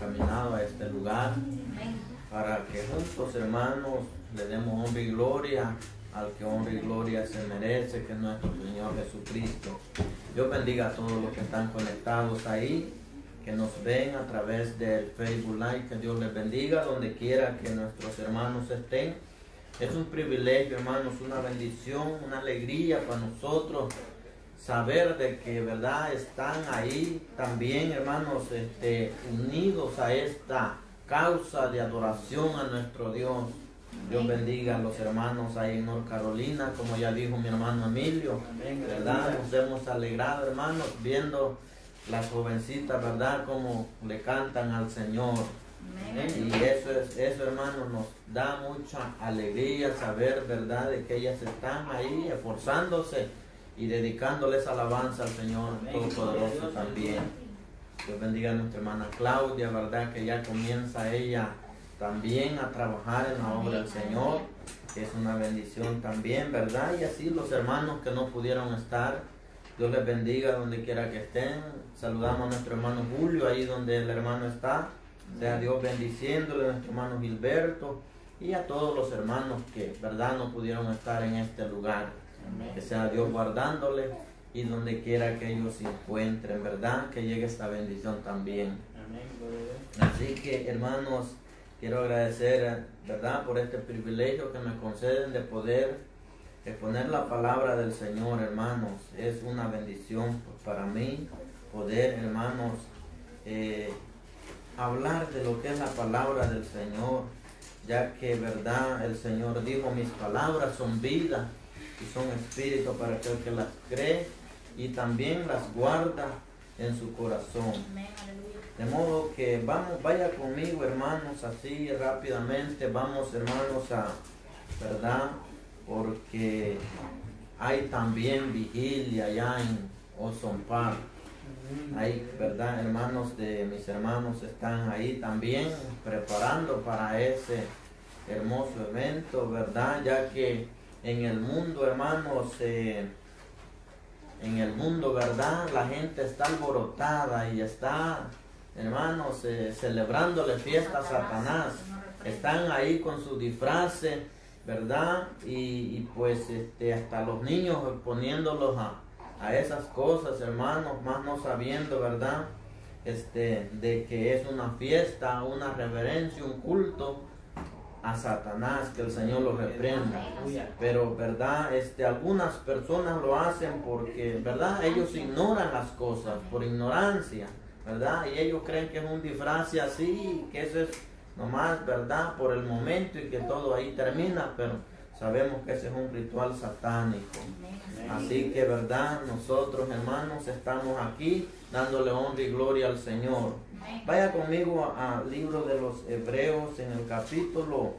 encaminado a este lugar para que juntos, hermanos, le demos honra y gloria al que honra y gloria se merece, que es nuestro Señor Jesucristo. Dios bendiga a todos los que están conectados ahí, que nos ven a través del Facebook Live. Que Dios les bendiga donde quiera que nuestros hermanos estén. Es un privilegio, hermanos, una bendición, una alegría para nosotros saber de que, verdad, están ahí también, hermanos, unidos a esta causa de adoración a nuestro Dios. Dios bendiga a los hermanos ahí en North Carolina, como ya dijo mi hermano Emilio, ¿verdad? Nos hemos alegrado, hermanos, viendo las jovencitas, ¿verdad? Como le cantan al Señor. Y eso, hermanos, nos da mucha alegría saber, ¿verdad?, de que ellas están ahí esforzándose y dedicándoles alabanza al Señor Todopoderoso también. Dios bendiga a nuestra hermana Claudia, ¿verdad?, que ya comienza ella también a trabajar en la obra del Señor, que es una bendición también, ¿verdad? Y así los hermanos que no pudieron estar, Dios les bendiga donde quiera que estén. Saludamos a nuestro hermano Julio, ahí donde el hermano está. Sea Dios bendiciéndole, a nuestro hermano Gilberto y a todos los hermanos que, ¿verdad?, no pudieron estar en este lugar. Amén. Que sea Dios guardándole y donde quiera que ellos se encuentren, ¿verdad?, que llegue esta bendición también. Amén. Así que, hermanos, quiero agradecer, ¿verdad?, por este privilegio que me conceden de poder exponer la palabra del Señor, hermanos. Es una bendición para mí poder, hermanos, hablar de lo que es la palabra del Señor, ya que, verdad, el Señor dijo: mis palabras son vida y son espíritu para aquel que las cree y también las guarda en su corazón. De modo que vaya conmigo, hermanos, así rápidamente, vamos, hermanos, ¿verdad?, porque hay también vigilia allá en Ozone Park. Hay, ¿verdad?, hermanos de mis hermanos están ahí también preparando para ese hermoso evento, ¿verdad? Ya que en el mundo, hermanos, en el mundo, ¿verdad?, la gente está alborotada y está, hermanos, celebrándole fiesta a Satanás. Están ahí con su disfraces, ¿verdad? Y pues hasta los niños poniéndolos a esas cosas, hermanos, más no sabiendo, ¿verdad?, de que es una fiesta, una reverencia, un culto a Satanás, que el Señor lo reprenda. Pero, ¿verdad?, algunas personas lo hacen porque, ¿verdad?, ellos ignoran las cosas por ignorancia, ¿verdad? Y ellos creen que es un disfraz así, que eso es nomás, ¿verdad?, por el momento y que todo ahí termina, pero sabemos que ese es un ritual satánico. Así que, ¿verdad?, nosotros, hermanos, estamos aquí dándole honra y gloria al Señor. Vaya conmigo al libro de los Hebreos en el capítulo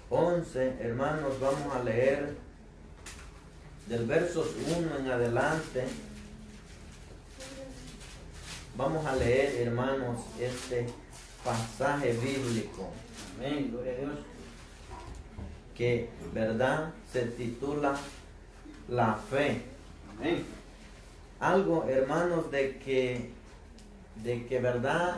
11, hermanos, vamos a leer del versos 1 en adelante. Vamos a leer, hermanos, este pasaje bíblico. Amén, gloria a Dios. Que, ¿verdad?, se titula La fe. Amén. Algo, hermanos, de que, ¿verdad?,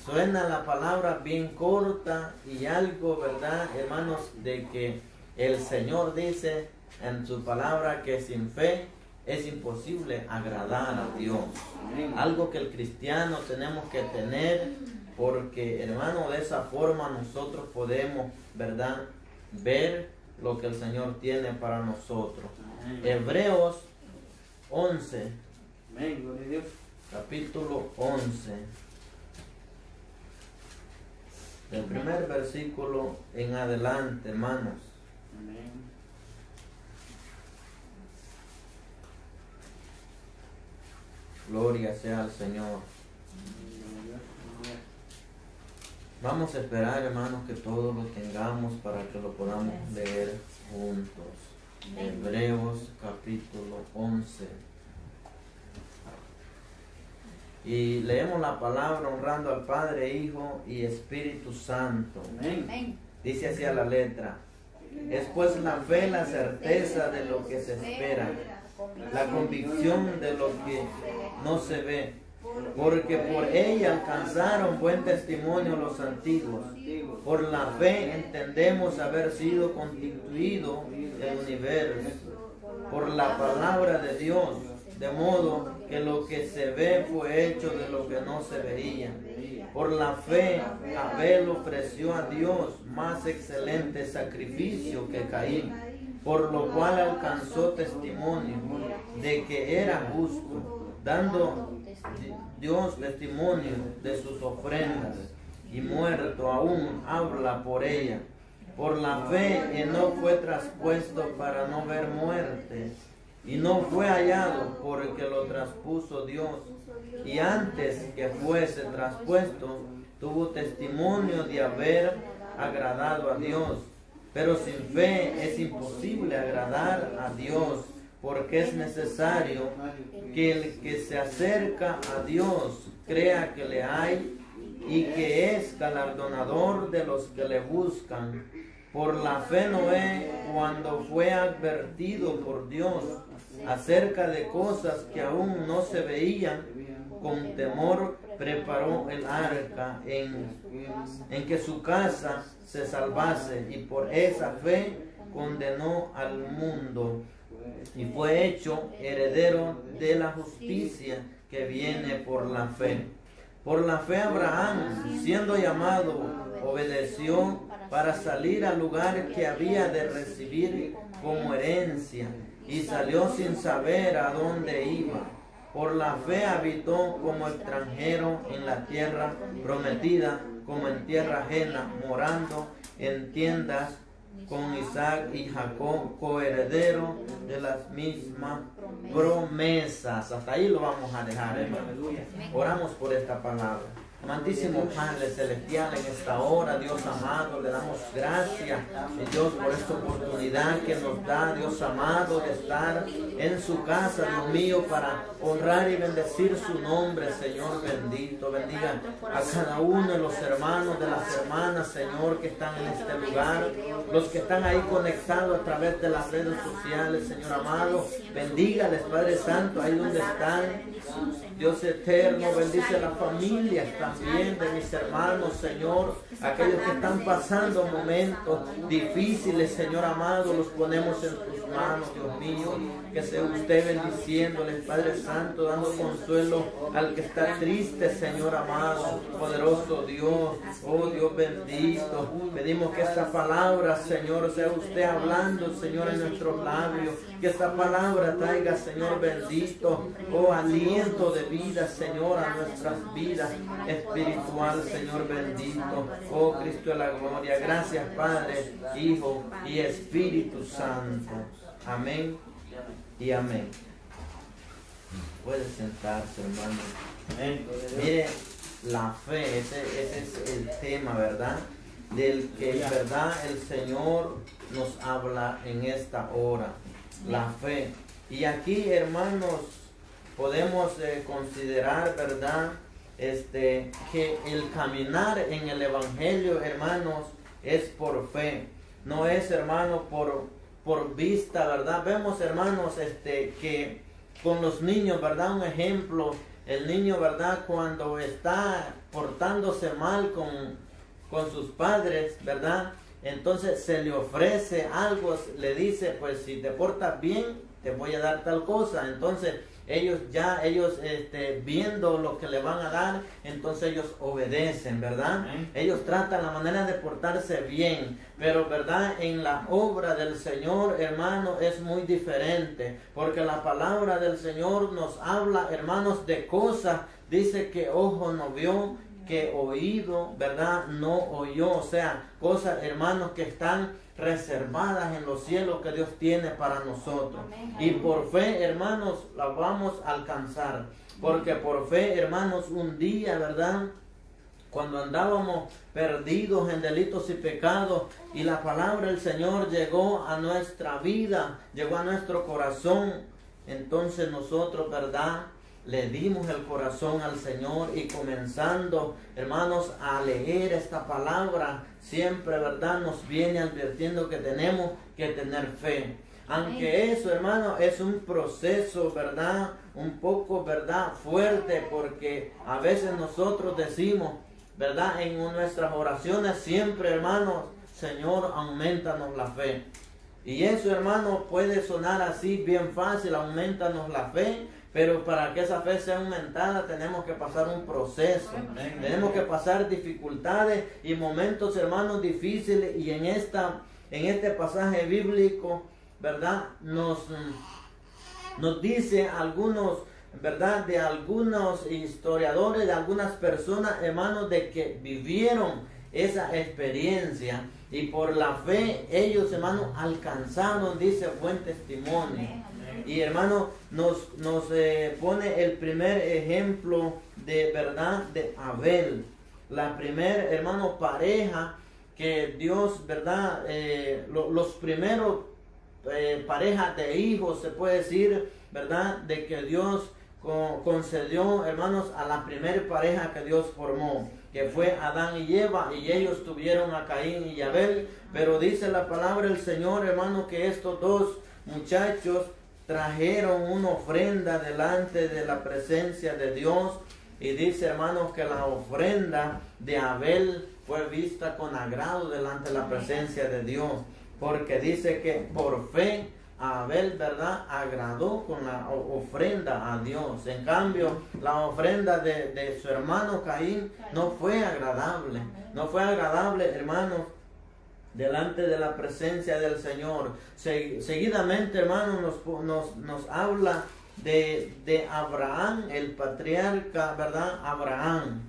suena la palabra bien corta, y algo, ¿verdad?, hermanos, de que el Señor dice en su palabra que sin fe es imposible agradar a Dios. Amén. Algo que el cristiano tenemos que tener, porque, hermano, de esa forma nosotros podemos, ¿verdad?, ver lo que el Señor tiene para nosotros. Amén. Hebreos 11. Amén, gloria a Dios. Capítulo 11. Del primer versículo en adelante, hermanos. Amén. Gloria sea al Señor. Vamos a esperar, hermanos, que todos lo tengamos para que lo podamos leer juntos. Hebreos capítulo 11. Y leemos la palabra honrando al Padre, Hijo y Espíritu Santo. Amén. Dice así a la letra: es pues la fe la certeza de lo que se espera, la convicción de lo que no se ve, porque por ella alcanzaron buen testimonio los antiguos. Por la fe entendemos haber sido constituido el universo por la palabra de Dios, de modo que lo que se ve fue hecho de lo que no se veía. Por la fe Abel ofreció a Dios más excelente sacrificio que Caín, por lo cual alcanzó testimonio de que era justo, dando Dios testimonio de sus ofrendas, y muerto aún habla por ella. Por la fe Enoc fue traspuesto para no ver muerte, y no fue hallado porque lo traspuso Dios. Y antes que fuese traspuesto, tuvo testimonio de haber agradado a Dios. Pero sin fe es imposible agradar a Dios, porque es necesario que el que se acerca a Dios crea que le hay y que es galardonador de los que le buscan. Por la fe Noé, cuando fue advertido por Dios acerca de cosas que aún no se veían, con temor preparó el arca en que su casa se salvase, y por esa fe condenó al mundo y fue hecho heredero de la justicia que viene por la fe. Por la fe Abraham, siendo llamado, obedeció para salir al lugar que había de recibir como herencia, y salió sin saber a dónde iba. Por la fe habitó como extranjero en la tierra prometida, como en tierra ajena, morando en tiendas con Isaac y Jacob, coheredero de las mismas promesas. Hasta ahí lo vamos a dejar, hermano. Oramos por esta palabra. Amantísimo Padre Celestial, en esta hora, Dios amado, le damos gracias, Dios, por esta oportunidad que nos da, Dios amado, de estar en su casa, Dios mío, para honrar y bendecir su nombre, Señor bendito. Bendiga a cada uno de los hermanos, de las hermanas, Señor, que están en este lugar, los que están ahí conectados a través de las redes sociales, Señor amado. Bendígales, Padre Santo, ahí donde están. Dios eterno, bendice a las familias también de mis hermanos, Señor. Aquellos que están pasando momentos difíciles, Señor amado, los ponemos en tus manos, Dios mío. Que sea usted bendiciéndoles, Padre Santo, dando consuelo al que está triste, Señor amado, poderoso Dios. Oh Dios bendito, pedimos que esta palabra, Señor, sea usted hablando, Señor, en nuestros labios. Que esta palabra traiga, Señor bendito, oh aliento de vida, Señor, a nuestras vidas espiritual, Señor bendito. Oh Cristo de la gloria, gracias Padre, Hijo y Espíritu Santo. Amén y amén. Puede sentarse, hermano. Mire, la fe, ese es el tema, ¿verdad? Del que en verdad el Señor nos habla en esta hora. La fe. Y aquí, hermanos, podemos considerar, ¿verdad? Que el caminar en el Evangelio, hermanos, es por fe. No es, hermano, por vista, ¿verdad? Vemos, hermanos, que con los niños, ¿verdad? Un ejemplo, el niño, ¿verdad? Cuando está portándose mal con sus padres, ¿verdad? Entonces se le ofrece algo, le dice, pues si te portas bien, te voy a dar tal cosa. Entonces ellos viendo lo que le van a dar, entonces ellos obedecen, ¿verdad? Ellos tratan la manera de portarse bien, pero ¿verdad? En la obra del Señor, hermano, es muy diferente, porque la palabra del Señor nos habla, hermanos, de cosas, dice que ojo no vio, que oído, ¿verdad? No oyó, o sea, cosas, hermanos, que están reservadas en los cielos que Dios tiene para nosotros. Y por fe, hermanos, las vamos a alcanzar, porque por fe, hermanos, un día, ¿verdad? Cuando andábamos perdidos en delitos y pecados, y la palabra del Señor llegó a nuestra vida, llegó a nuestro corazón, entonces nosotros, ¿verdad? Le dimos el corazón al Señor y comenzando, hermanos, a leer esta palabra, siempre, ¿verdad? Nos viene advirtiendo que tenemos que tener fe. Aunque eso, hermano, es un proceso, ¿verdad? Un poco, ¿verdad? Fuerte, porque a veces nosotros decimos, ¿verdad? En nuestras oraciones siempre, hermanos, Señor, aumentanos la fe. Y eso, hermano, puede sonar así bien fácil, aumentanos la fe, pero para que esa fe sea aumentada tenemos que pasar un proceso. Tenemos que pasar dificultades y momentos, hermanos, difíciles. Y en este pasaje bíblico, ¿verdad? Nos dice algunos, ¿verdad? De algunos historiadores, de algunas personas, hermanos, de que vivieron esa experiencia y por la fe ellos, hermanos, alcanzaron, dice, buen testimonio. Y hermano, nos pone el primer ejemplo de verdad de Abel, la primer, hermano, pareja que Dios, verdad, los primeros parejas de hijos, se puede decir, verdad, de que Dios concedió, hermanos, a la primera pareja que Dios formó, que fue Adán y Eva, y ellos tuvieron a Caín y Abel. Pero dice la palabra del Señor, hermano, que estos dos muchachos trajeron una ofrenda delante de la presencia de Dios. Y dice, hermanos, que la ofrenda de Abel fue vista con agrado delante de la presencia de Dios, porque dice que por fe Abel, ¿verdad?, agradó con la ofrenda a Dios. En cambio, la ofrenda de su hermano Caín no fue agradable. No fue agradable, hermanos, delante de la presencia del Señor. Seguidamente, hermanos, nos habla de Abraham, el patriarca, ¿verdad? Abraham.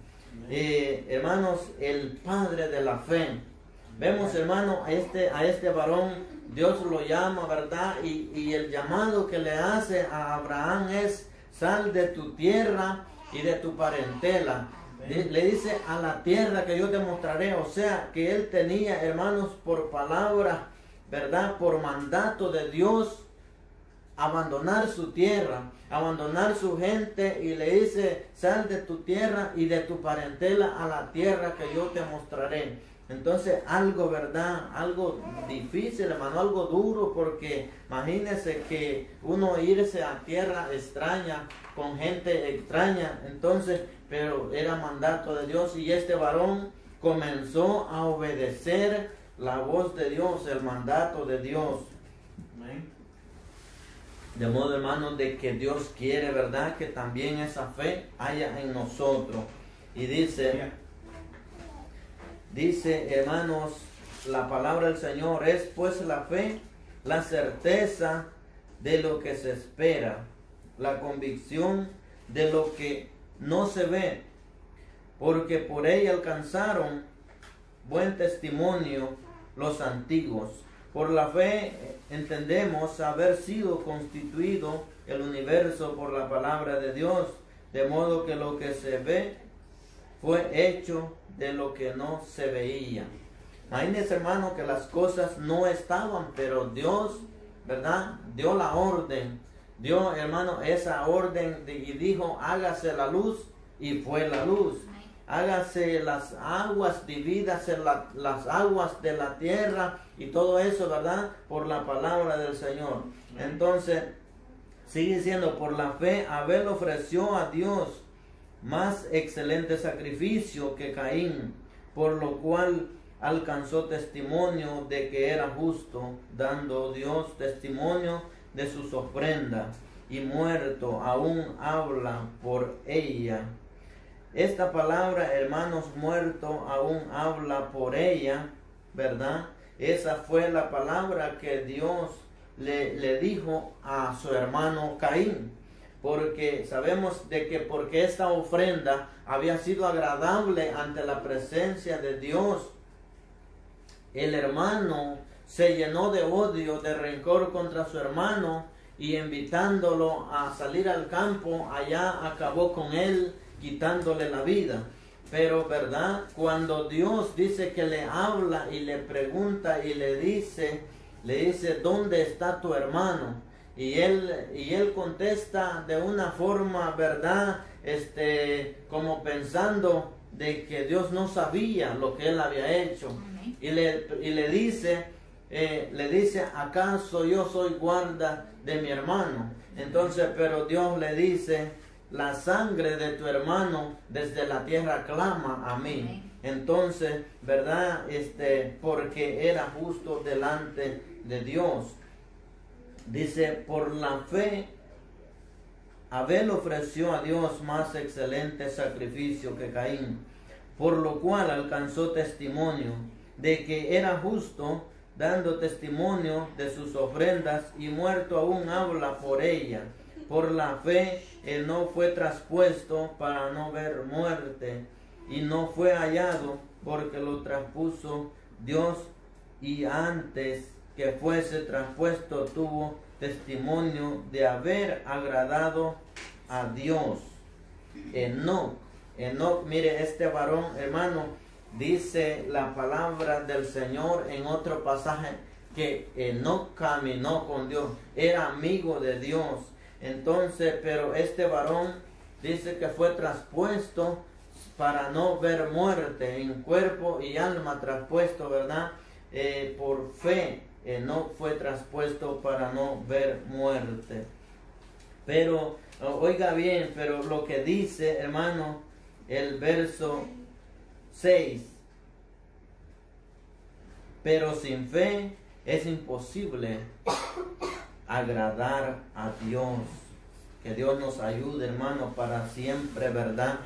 Hermanos, el padre de la fe. Vemos, hermano, a este varón, Dios lo llama, ¿verdad? Y el llamado que le hace a Abraham es: sal de tu tierra y de tu parentela. Le dice: a la tierra que yo te mostraré. O sea, que él tenía, hermanos, por palabra, ¿verdad?, por mandato de Dios, abandonar su tierra, abandonar su gente, y le dice: sal de tu tierra y de tu parentela a la tierra que yo te mostraré. Entonces, algo, ¿verdad?, algo difícil, hermano, algo duro, porque imagínese que uno irse a tierra extraña, con gente extraña. Entonces, pero era mandato de Dios, y este varón comenzó a obedecer la voz de Dios, el mandato de Dios. Amén. De modo, hermanos, de que Dios quiere, ¿verdad?, que también esa fe haya en nosotros. Y dice, hermanos, la palabra del Señor es pues la fe, la certeza de lo que se espera, la convicción de lo que no se ve, porque por ella alcanzaron buen testimonio los antiguos. Por la fe entendemos haber sido constituido el universo por la palabra de Dios, de modo que lo que se ve fue hecho de lo que no se veía. Imagínense, hermano, que las cosas no estaban, pero Dios, ¿verdad?, dio la orden. Dio, hermano, esa orden y dijo: hágase la luz, y fue la luz. Hágase las aguas, divídase las aguas de la tierra, y todo eso, ¿verdad?, por la palabra del Señor. Entonces, sigue diciendo: por la fe Abel ofreció a Dios más excelente sacrificio que Caín, por lo cual alcanzó testimonio de que era justo, dando Dios testimonio de sus ofrendas, y muerto aún habla por ella. Esta palabra, hermanos, muerto aún habla por ella, ¿verdad? Esa fue la palabra que Dios le dijo a su hermano Caín. Porque sabemos de que porque esta ofrenda había sido agradable ante la presencia de Dios, el hermano se llenó de odio, de rencor contra su hermano, y invitándolo a salir al campo, allá acabó con él, quitándole la vida. Pero, ¿verdad?, cuando Dios dice que le habla y le pregunta y le dice, ¿dónde está tu hermano? Y él contesta de una forma, ¿verdad?, como pensando de que Dios no sabía lo que él había hecho. Y le dice, le dice, ¿acaso yo soy guarda de mi hermano? Entonces, pero Dios le dice, la sangre de tu hermano desde la tierra clama a mí. Entonces, ¿verdad? Porque era justo delante de Dios. Dice, por la fe, Abel ofreció a Dios más excelente sacrificio que Caín, por lo cual alcanzó testimonio de que era justo, dando testimonio de sus ofrendas, y muerto aún habla por ella. Por la fe, él no fue traspuesto para no ver muerte, y no fue hallado porque lo traspuso Dios, y antes que fuese traspuesto tuvo testimonio de haber agradado a Dios. Enoc, mire, este varón, hermano, dice la palabra del Señor en otro pasaje que Enoc caminó con Dios, era amigo de Dios. Entonces, pero este varón dice que fue traspuesto para no ver muerte, en cuerpo y alma traspuesto, ¿verdad? Por fe, no fue traspuesto para no ver muerte. Pero, oiga bien, pero lo que dice, hermano, el verso 6. Pero sin fe es imposible agradar a Dios. Que Dios nos ayude, hermano, para siempre, ¿verdad?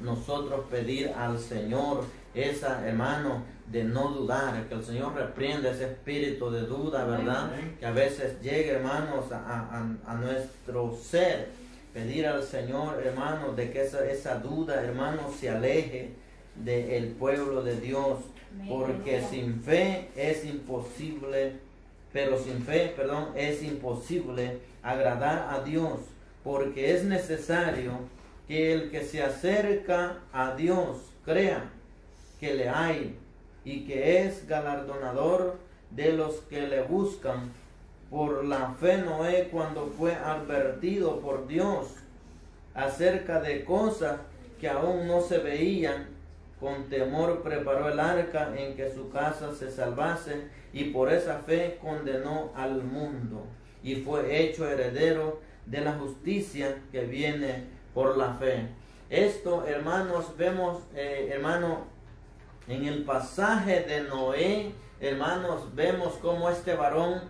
Nosotros pedir al Señor esa, hermano, de no dudar, que el Señor reprenda ese espíritu de duda, ¿verdad? Que a veces llegue, hermanos, a nuestro ser. Pedir al Señor, hermano, de que esa duda, hermano, se aleje del pueblo de Dios, porque sin fe es imposible, es imposible agradar a Dios, porque es necesario que el que se acerca a Dios crea que le hay y que es galardonador de los que le buscan. Por la fe Noé, cuando fue advertido por Dios acerca de cosas que aún no se veían, con temor preparó el arca en que su casa se salvase, y por esa fe condenó al mundo y fue hecho heredero de la justicia que viene por la fe. Esto, hermanos, vemos, en el pasaje de Noé, hermanos, vemos cómo este varón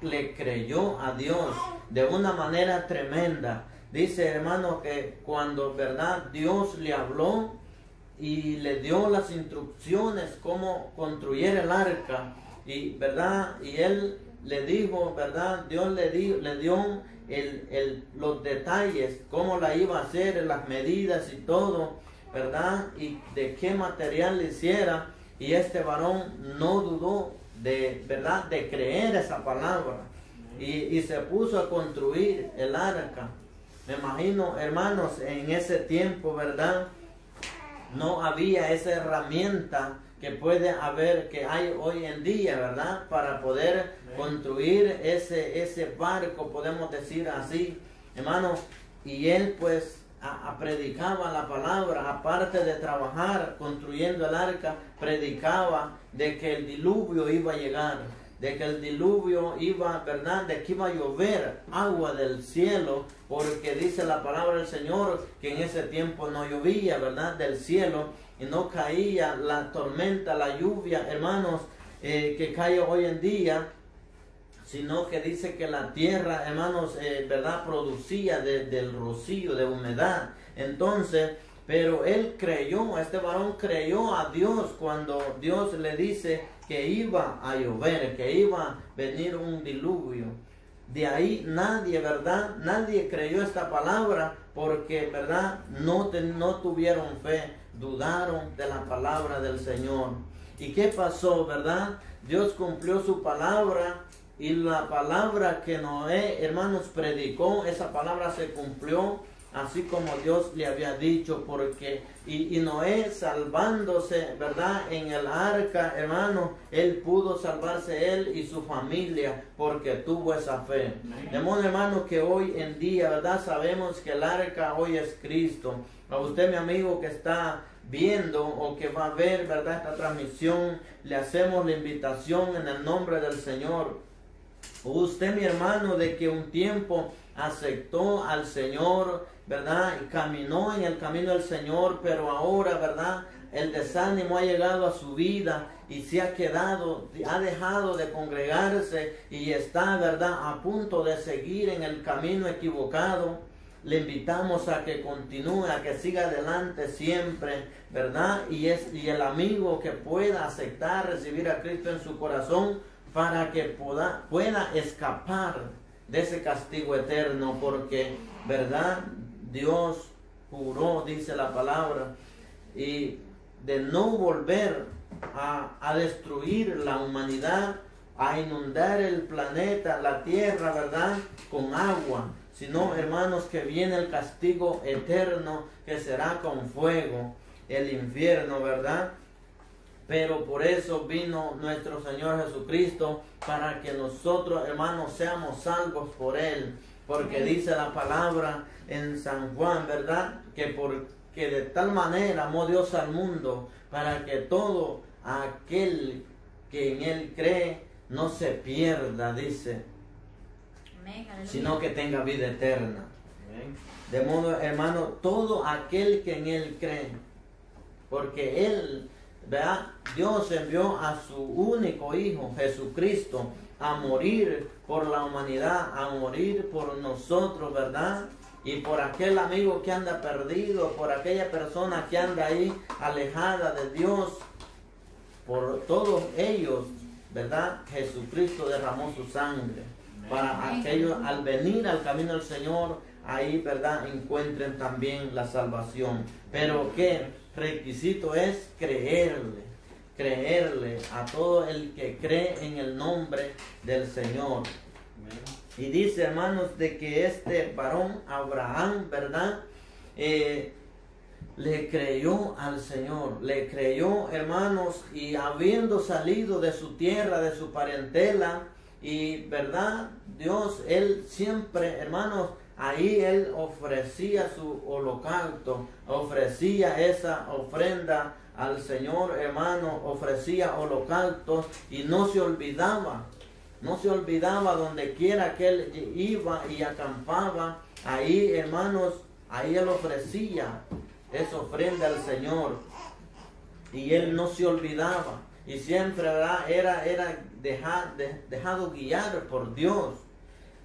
le creyó a Dios de una manera tremenda. Dice, hermano, que cuando, ¿verdad?, Dios le habló y le dio las instrucciones cómo construir el arca, y, ¿verdad?, y él le dijo, ¿verdad?, Dios le dio los detalles, cómo la iba a hacer, las medidas y todo, ¿verdad?, y de qué material le hiciera, y este varón no dudó de, ¿verdad?, de creer esa palabra, y se puso a construir el arca. Me imagino, hermanos, en ese tiempo, ¿verdad?, no había esa herramienta que puede haber, que hay hoy en día, ¿verdad?, para poder construir ese barco, podemos decir así, hermano. Y él pues predicaba la palabra, aparte de trabajar construyendo el arca, predicaba de que el diluvio iba a llegar, de que el diluvio iba, ¿verdad?, de que iba a llover agua del cielo, porque dice la palabra del Señor que en ese tiempo no llovía, ¿verdad?, del cielo, y no caía la tormenta, la lluvia, hermanos, que cae hoy en día, sino que dice que la tierra, hermanos, ¿verdad?, producía del rocío, de humedad. Entonces, pero él creyó, este varón creyó a Dios cuando Dios le dice que iba a llover, que iba a venir un diluvio. De ahí nadie, ¿verdad?, nadie creyó esta palabra porque, ¿verdad?, no tuvieron fe, dudaron de la palabra del Señor. ¿Y qué pasó, verdad? Dios cumplió su palabra, y la palabra que Noé, hermanos, predicó, esa palabra se cumplió así como Dios le había dicho, porque y Noé salvándose, ¿verdad?, en el arca, hermano, él pudo salvarse él y su familia porque tuvo esa fe. De modo, hermano, que hoy en día, ¿verdad?, sabemos que el arca hoy es Cristo. A usted, mi amigo, que está viendo o que va a ver, ¿verdad?, esta transmisión, le hacemos la invitación en el nombre del Señor. Usted, mi hermano, de que un tiempo aceptó al Señor, ¿verdad?, y caminó en el camino del Señor, pero ahora, ¿verdad?, el desánimo ha llegado a su vida y se ha quedado, ha dejado de congregarse y está, ¿verdad?, a punto de seguir en el camino equivocado. Le invitamos a que continúe, a que siga adelante siempre, ¿verdad? Y el amigo que pueda aceptar, recibir a Cristo en su corazón para que pueda escapar de ese castigo eterno, porque, ¿verdad?, Dios juró, dice la palabra, y de no volver a destruir la humanidad, a inundar el planeta, la tierra, ¿verdad?, con agua, sino, hermanos, que viene el castigo eterno, que será con fuego, el infierno, ¿verdad? Pero por eso vino nuestro Señor Jesucristo, para que nosotros, hermanos, seamos salvos por Él, porque dice la palabra en San Juan, ¿verdad?, que de tal manera amó Dios al mundo, para que todo aquel que en Él cree no se pierda, dice, sino que tenga vida eterna. De modo, hermano, todo aquel que en Él cree, porque Él, ¿verdad?, Dios envió a su único Hijo, Jesucristo, a morir por la humanidad, a morir por nosotros, ¿verdad?, y por aquel amigo que anda perdido, por aquella persona que anda ahí alejada de Dios, por todos ellos, ¿verdad?, Jesucristo derramó su sangre, para aquellos, al venir al camino del Señor, ahí, ¿verdad?, encuentren también la salvación. Pero ¿qué requisito es? Creerle a todo el que cree en el nombre del Señor. Y dice, hermanos, de que este varón Abraham, ¿verdad?, le creyó al Señor, le creyó, hermanos, y habiendo salido de su tierra, de su parentela, y, ¿verdad?, Dios, Él siempre, hermanos, ahí Él ofrecía su holocausto, ofrecía esa ofrenda al Señor, hermano, ofrecía holocaustos y no se olvidaba donde quiera que Él iba y acampaba, ahí, hermanos, ahí Él ofrecía esa ofrenda al Señor y Él no se olvidaba. Y siempre, ¿verdad?, era dejado guiar por Dios.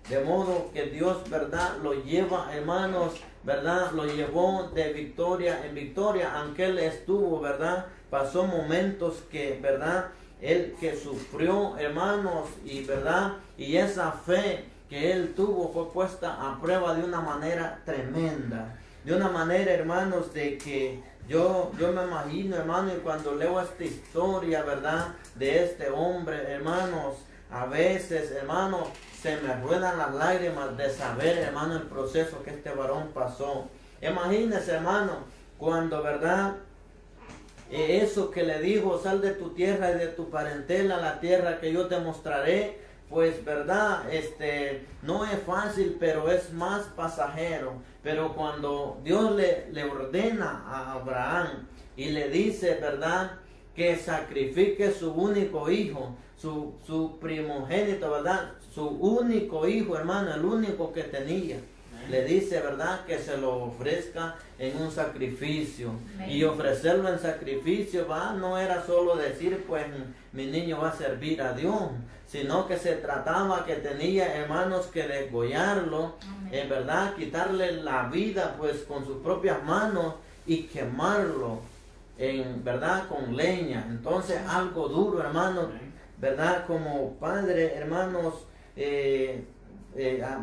De modo que Dios, ¿verdad?, lo lleva, hermanos, ¿verdad?, lo llevó de victoria en victoria, aunque Él estuvo, ¿verdad?, pasó momentos que, ¿verdad?, Él que sufrió, hermanos, y, ¿verdad?, y esa fe que Él tuvo fue puesta a prueba de una manera tremenda. De una manera, hermanos, de que yo me imagino, hermano, y cuando leo esta historia, ¿verdad?, de este hombre, hermanos, a veces, hermano, se me ruedan las lágrimas de saber, hermano, el proceso que este varón pasó. Imagínese, hermano, cuando, ¿verdad?, eso que le dijo, sal de tu tierra y de tu parentela, la tierra que yo te mostraré, pues, ¿verdad?, no es fácil, pero es más pasajero. Pero cuando Dios le ordena a Abraham y le dice, ¿verdad?, que sacrifique su único hijo, su primogénito, ¿verdad?, su único hijo, hermano, el único que tenía. Le dice, ¿verdad?, que se lo ofrezca en un sacrificio. Y ofrecerlo en sacrificio, no era solo decir, pues, mi niño va a servir a Dios, sino que se trataba que tenía, hermanos, que degollarlo, ¿verdad?, quitarle la vida, pues, con sus propias manos y quemarlo, ¿verdad?, con leña. Entonces, algo duro, hermanos, ¿verdad?, como padre, hermanos,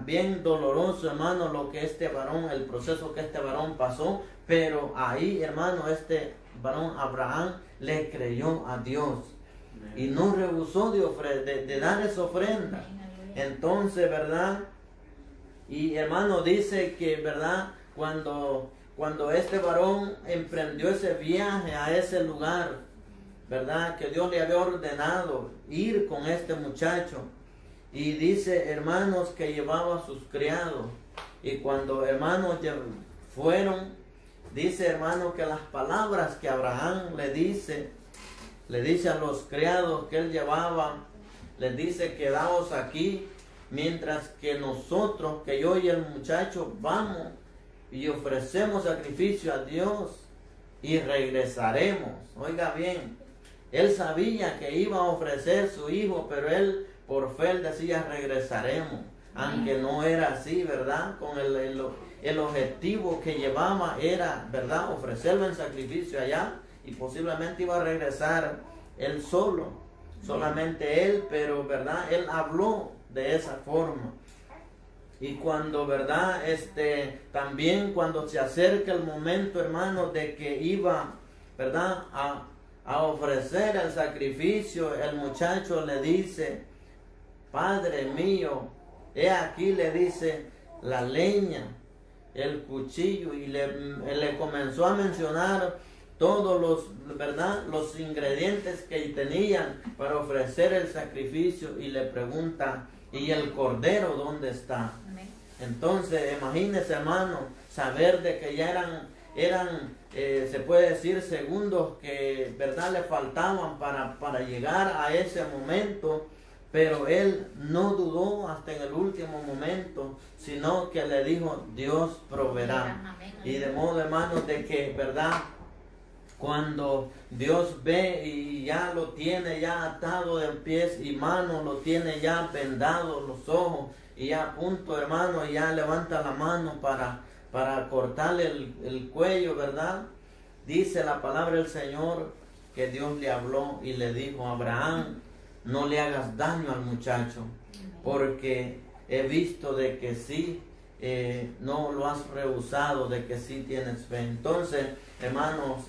bien doloroso, hermano, lo que este varón, el proceso que este varón pasó, pero ahí, hermano, este varón Abraham le creyó a Dios y no rehusó de dar esa ofrenda. Entonces, ¿verdad? Y, hermano, dice que, ¿verdad?, cuando este varón emprendió ese viaje a ese lugar, ¿verdad?, que Dios le había ordenado ir con este muchacho. Y dice, hermanos, que llevaba a sus criados. Y cuando, hermanos, fueron, dice, hermano, que las palabras que Abraham le dice a los criados que él llevaba, les dice, quedaos aquí, mientras que nosotros, que yo y el muchacho, vamos y ofrecemos sacrificio a Dios y regresaremos. Oiga bien, él sabía que iba a ofrecer su hijo, pero él por fe él decía, regresaremos. Aunque no era así, ¿verdad? Con el objetivo que llevaba era, ¿verdad?, ofrecerlo en sacrificio allá, y posiblemente iba a regresar él solo, solamente él, pero, ¿verdad?, él habló de esa forma. Y cuando, ¿verdad?, también cuando se acerca el momento, hermano, de que iba, ¿verdad?, a ofrecer el sacrificio, el muchacho le dice, Padre mío, he aquí, le dice, la leña, el cuchillo, y le comenzó a mencionar todos los, ¿verdad?, los ingredientes que tenían para ofrecer el sacrificio, y le pregunta, ¿y el cordero dónde está? Amén. Entonces, imagínese, hermano, saber de que ya eran se puede decir, segundos que, ¿verdad?, le faltaban para llegar a ese momento. Pero él no dudó hasta en el último momento, sino que le dijo, Dios proveerá. Y de modo, hermanos, de que, ¿verdad?, cuando Dios ve y ya lo tiene ya atado de pies y manos, lo tiene ya vendado los ojos, y ya a punto, hermano, ya levanta la mano para cortarle el cuello, ¿verdad? Dice la palabra del Señor que Dios le habló y le dijo, Abraham, no le hagas daño al muchacho, porque he visto de que sí, no lo has rehusado, de que sí tienes fe. Entonces, hermanos,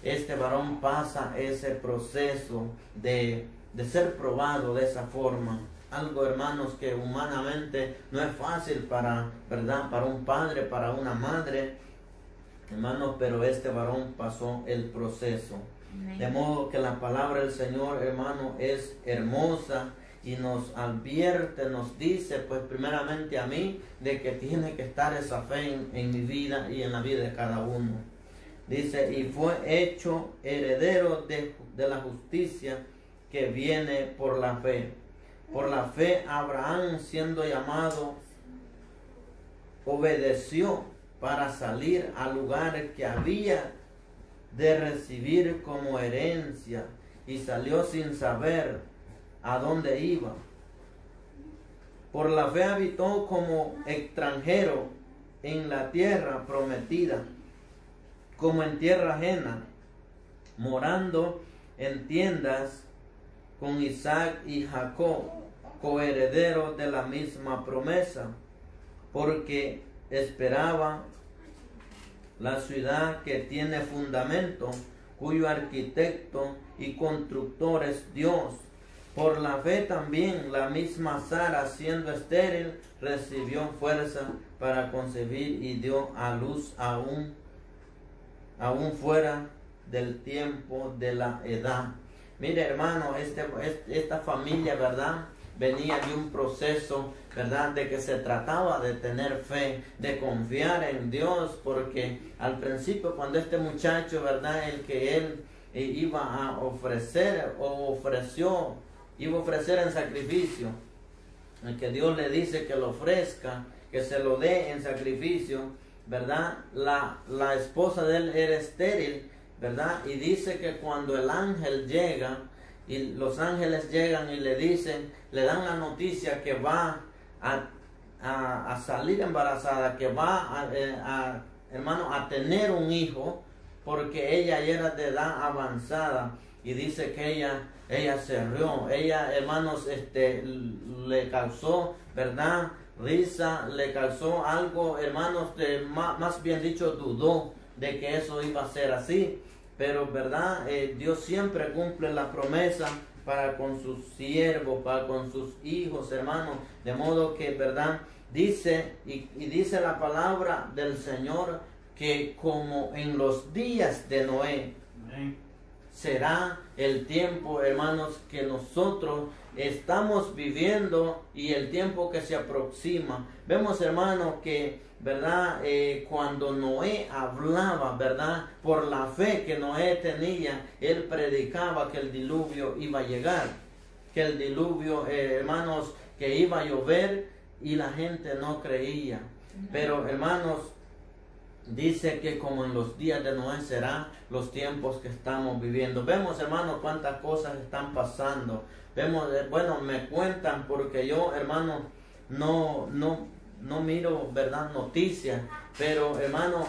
este varón pasa ese proceso de ser probado de esa forma. Algo, hermanos, que humanamente no es fácil para, ¿verdad?, para un padre, para una madre, hermanos, pero este varón pasó el proceso. De modo que la palabra del Señor, hermano, es hermosa y nos advierte, nos dice, pues primeramente a mí, de que tiene que estar esa fe en mi vida y en la vida de cada uno. Dice, y fue hecho heredero de la justicia que viene por la fe. Por la fe Abraham, siendo llamado, obedeció para salir al lugar que había de recibir como herencia, y salió sin saber a dónde iba. Por la fe habitó como extranjero en la tierra prometida, como en tierra ajena, morando en tiendas con Isaac y Jacob, coherederos de la misma promesa, porque esperaba la ciudad que tiene fundamento, cuyo arquitecto y constructor es Dios. Por la fe también la misma Sara, siendo estéril, recibió fuerza para concebir y dio a luz aún fuera del tiempo de la edad. Mire, hermano, esta familia, ¿verdad?, venía de un proceso, ¿verdad?, de que se trataba de tener fe, de confiar en Dios, porque al principio, cuando este muchacho, ¿verdad?, el que él iba a ofrecer iba a ofrecer en sacrificio, el que Dios le dice que lo ofrezca, que se lo dé en sacrificio, ¿verdad?, la esposa de él era estéril, ¿verdad?, y dice que cuando el ángel llega, y los ángeles llegan y le dicen, le dan la noticia que va a salir embarazada, que va hermano, a tener un hijo, porque ella ya era de edad avanzada, y dice que ella se rió, ella, hermanos, le causó, ¿verdad?, risa, le causó algo, hermanos, más bien dicho, dudó de que eso iba a ser así. Pero, ¿verdad?, Dios siempre cumple la promesa para con sus siervos, para con sus hijos, hermanos. De modo que, ¿verdad?, dice, y dice la palabra del Señor, que como en los días de Noé, será el tiempo, hermanos, que nosotros estamos viviendo y el tiempo que se aproxima. Vemos, hermanos, que, ¿verdad? Cuando Noé hablaba, ¿verdad? Por la fe que Noé tenía, él predicaba que el diluvio iba a llegar, que el diluvio, hermanos, que iba a llover, y la gente no creía. Pero, hermanos, dice que como en los días de Noé será los tiempos que estamos viviendo. Vemos, hermanos, cuántas cosas están pasando. Vemos, bueno, me cuentan, porque yo, hermano, no miro, ¿verdad?, noticias, pero, hermano,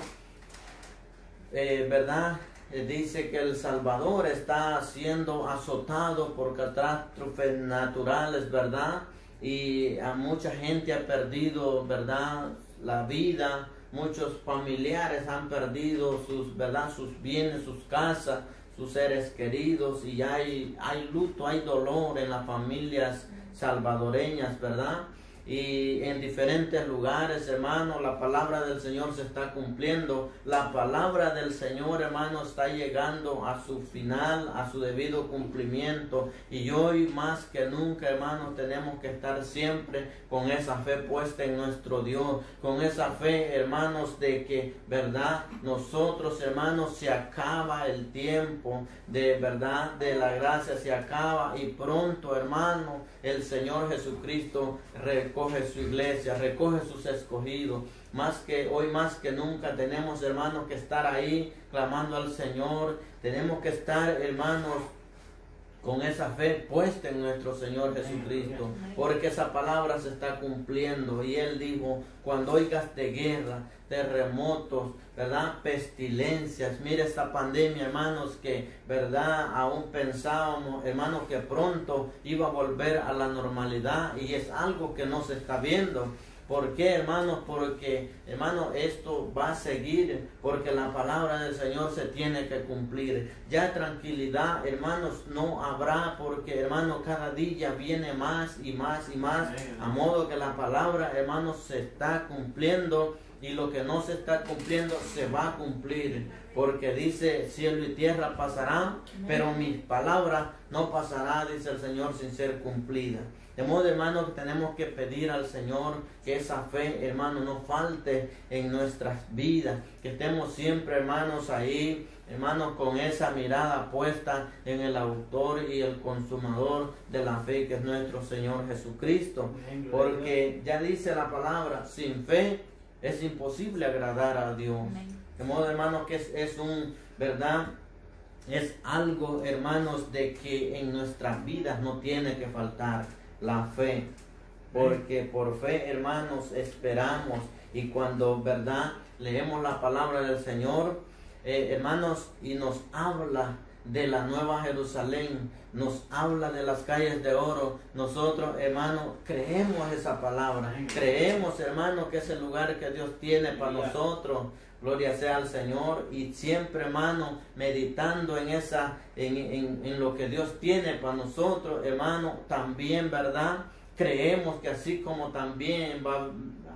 ¿verdad? Dice que El Salvador está siendo azotado por catástrofes naturales, ¿verdad? Y a mucha gente ha perdido, ¿verdad?, la vida. Muchos familiares han perdido sus, ¿verdad?, sus bienes, sus casas, sus seres queridos, y hay luto, hay dolor en las familias salvadoreñas, ¿verdad? Y en diferentes lugares, hermano, la palabra del Señor se está cumpliendo. La palabra del Señor, hermano, está llegando a su final, a su debido cumplimiento. Y hoy más que nunca, hermano, tenemos que estar siempre con esa fe puesta en nuestro Dios. Con esa fe, hermanos, de que, verdad, nosotros, hermanos, se acaba el tiempo de verdad, de la gracia se acaba, y pronto, hermano, el Señor Jesucristo recoge su iglesia, recoge sus escogidos. Hoy más que nunca tenemos, hermanos, que estar ahí clamando al Señor. Tenemos que estar, hermanos, con esa fe puesta en nuestro Señor Jesucristo, porque esa palabra se está cumpliendo. Y Él dijo, cuando oigas de guerra, terremotos, ¿verdad?, pestilencias. Mire esta pandemia, hermanos, que, ¿verdad?, aún pensábamos, hermanos, que pronto iba a volver a la normalidad, y es algo que no se está viendo. ¿Por qué, hermanos? Porque, hermanos, esto va a seguir, porque la palabra del Señor se tiene que cumplir. Ya tranquilidad, hermanos, no habrá, porque, hermanos, cada día viene más y más y más, a modo que la palabra, hermanos, se está cumpliendo, y lo que no se está cumpliendo se va a cumplir, porque dice, cielo y tierra pasarán, pero mis palabras no pasará, dice el Señor, sin ser cumplida. De modo, hermanos, que tenemos que pedir al Señor que esa fe, hermanos, no falte en nuestras vidas, que estemos siempre, hermanos, ahí, hermanos, con esa mirada puesta en el autor y el consumador de la fe, que es nuestro Señor Jesucristo. Porque ya dice la palabra, sin fe es imposible agradar a Dios. De modo, hermanos, que es un, ¿verdad?, es algo, hermanos, de que en nuestras vidas no tiene que faltar la fe, porque por fe, hermanos, esperamos. Y cuando, ¿verdad?, leemos la palabra del Señor, hermanos, y nos habla de la Nueva Jerusalén, nos habla de las calles de oro, nosotros, hermanos, creemos esa palabra, creemos, hermanos, que es el lugar que Dios tiene para nosotros. Gloria sea al Señor, y siempre, hermano, meditando en lo que Dios tiene para nosotros, hermano, también, ¿verdad?, creemos que así como también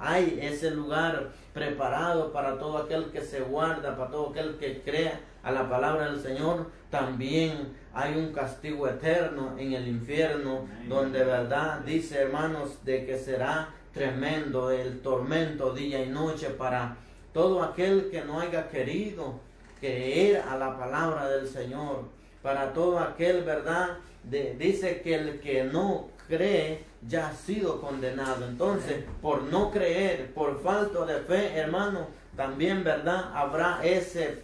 hay ese lugar preparado para todo aquel que se guarda, para todo aquel que crea a la palabra del Señor, también hay un castigo eterno en el infierno, donde, ¿verdad?, dice, hermanos, de que será tremendo el tormento día y noche para todo aquel que no haya querido creer a la palabra del Señor. Para todo aquel, ¿verdad?, dice que el que no cree ya ha sido condenado. Entonces, por no creer, por falta de fe, hermano, también, ¿verdad?, habrá ese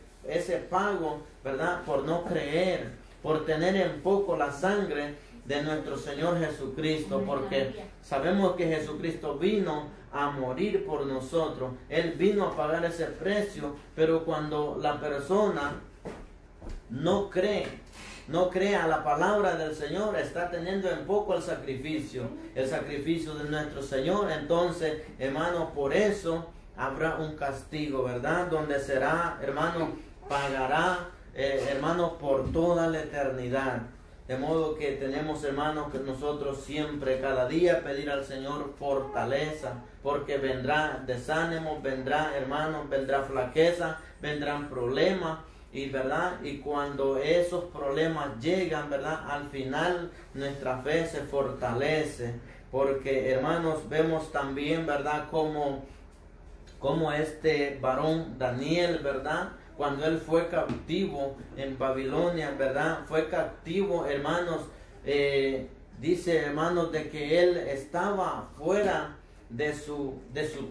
pago, ¿verdad?, por no creer, por tener en poco la sangre de nuestro Señor Jesucristo, porque sabemos que Jesucristo vino a morir por nosotros. Él vino a pagar ese precio, pero cuando la persona no cree a la palabra del Señor, está teniendo en poco el sacrificio de nuestro Señor. Entonces, hermano, por eso habrá un castigo, ¿verdad?, donde será, hermano, pagará, hermano, por toda la eternidad. De modo que tenemos, hermanos, que nosotros siempre, cada día, pedir al Señor fortaleza, porque vendrá desánimo, vendrá, hermanos, vendrá flaqueza, vendrán problemas, y verdad, y cuando esos problemas llegan, verdad, al final nuestra fe se fortalece, porque hermanos, vemos también, verdad, como este varón Daniel, verdad, cuando él fue cautivo en Babilonia, verdad, fue cautivo, hermanos, dice, hermanos, de que él estaba fuera de su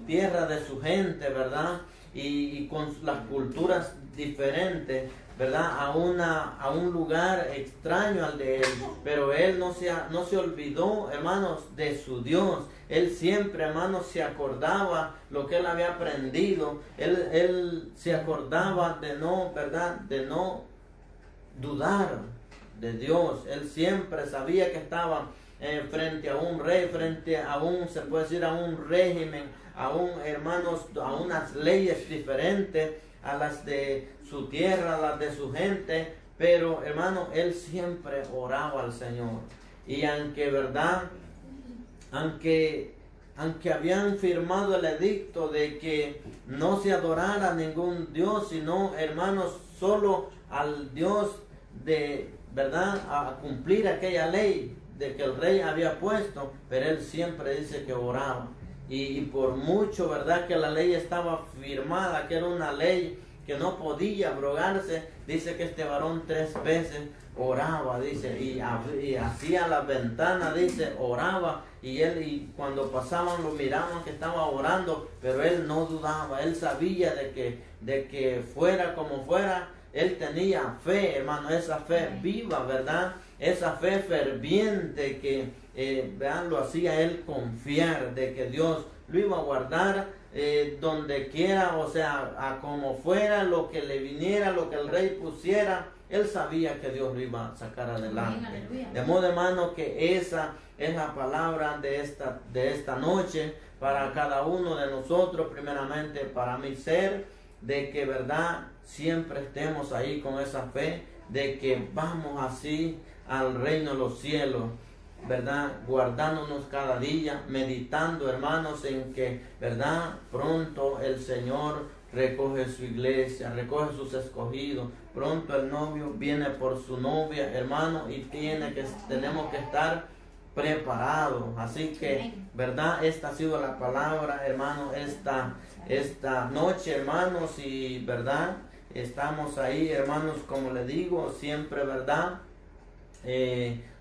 tierra, de su gente, verdad, y con las culturas diferentes, verdad, a un lugar extraño al de él, pero él no se olvidó, hermanos, de su Dios. Él siempre, hermanos, se acordaba lo que él había aprendido. Él se acordaba de no, verdad, de no dudar de Dios. Él siempre sabía que estaba frente a un rey, frente a se puede decir, a un régimen, hermanos, a unas leyes diferentes a las de su tierra, a las de su gente, pero hermano, él siempre oraba al Señor. Y aunque, verdad, aunque habían firmado el edicto de que no se adorara a ningún Dios, sino, hermanos, solo al Dios de, verdad, a cumplir aquella ley de que el rey había puesto, pero él siempre dice que oraba. Y por mucho, verdad, que la ley estaba firmada, que era una ley que no podía abrogarse, dice que este varón 3 veces oraba, dice, y hacía la ventana, dice, oraba, y cuando pasaban lo miraban que estaba orando, pero él no dudaba, él sabía de que fuera como fuera, él tenía fe, hermano, esa fe viva, ¿verdad? Esa fe ferviente que, vean, lo hacía él confiar de que Dios lo iba a guardar donde quiera, o sea, a como fuera, lo que le viniera, lo que el rey pusiera, él sabía que Dios lo iba a sacar adelante. De modo, hermano, que esa es la palabra de esta noche para cada uno de nosotros, primeramente para mi ser, de que, verdad, siempre estemos ahí con esa fe, de que vamos así al reino de los cielos, ¿verdad? Guardándonos cada día, meditando, hermanos, en que, ¿verdad? Pronto el Señor recoge su iglesia, recoge sus escogidos. Pronto el novio viene por su novia, hermano, y tenemos que estar preparados. Así que, ¿verdad? Esta ha sido la palabra, hermano, esta noche, hermanos, y, ¿verdad? Estamos ahí, hermanos, como le digo, siempre, ¿verdad?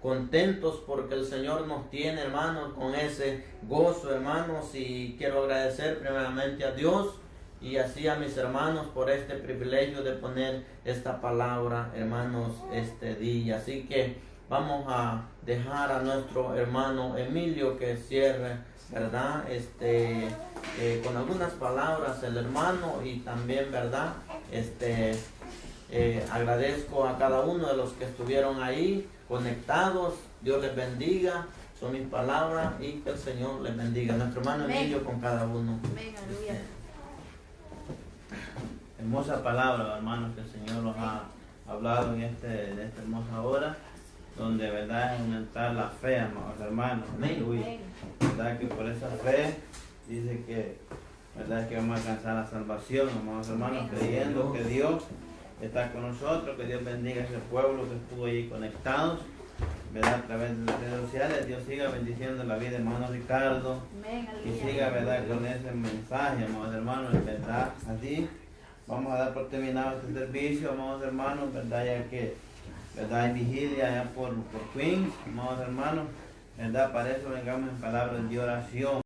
Contentos porque el Señor nos tiene, hermanos, con ese gozo, hermanos, y quiero agradecer primeramente a Dios y así a mis hermanos por este privilegio de poner esta palabra, hermanos, este día. Así que vamos a dejar a nuestro hermano Emilio que cierre, ¿verdad? Con algunas palabras el hermano, y también, ¿verdad? Agradezco a cada uno de los que estuvieron ahí conectados. Dios les bendiga. Son mis palabras y que el Señor les bendiga. Nuestro hermano Emilio con cada uno. Amén, aleluya. Hermosa palabra, hermanos, que el Señor nos ha hablado en esta hermosa hora, donde, verdad, es aumentar la fe, amados hermanos. Aleluya. Verdad que por esa fe dice que, verdad, que vamos a alcanzar la salvación, amados hermanos, creyendo que Dios está con nosotros, que Dios bendiga a ese pueblo que estuvo ahí conectados, ¿verdad? A través de las redes sociales. Dios siga bendiciendo la vida de hermano Ricardo, y siga, ¿verdad?, con ese mensaje, amados hermanos, ¿verdad? Así vamos a dar por terminado este servicio, amados hermanos, ¿verdad? Ya que, ¿verdad?, hay vigilia allá por Queens, amados hermanos, ¿verdad? Para eso vengamos en palabras de oración.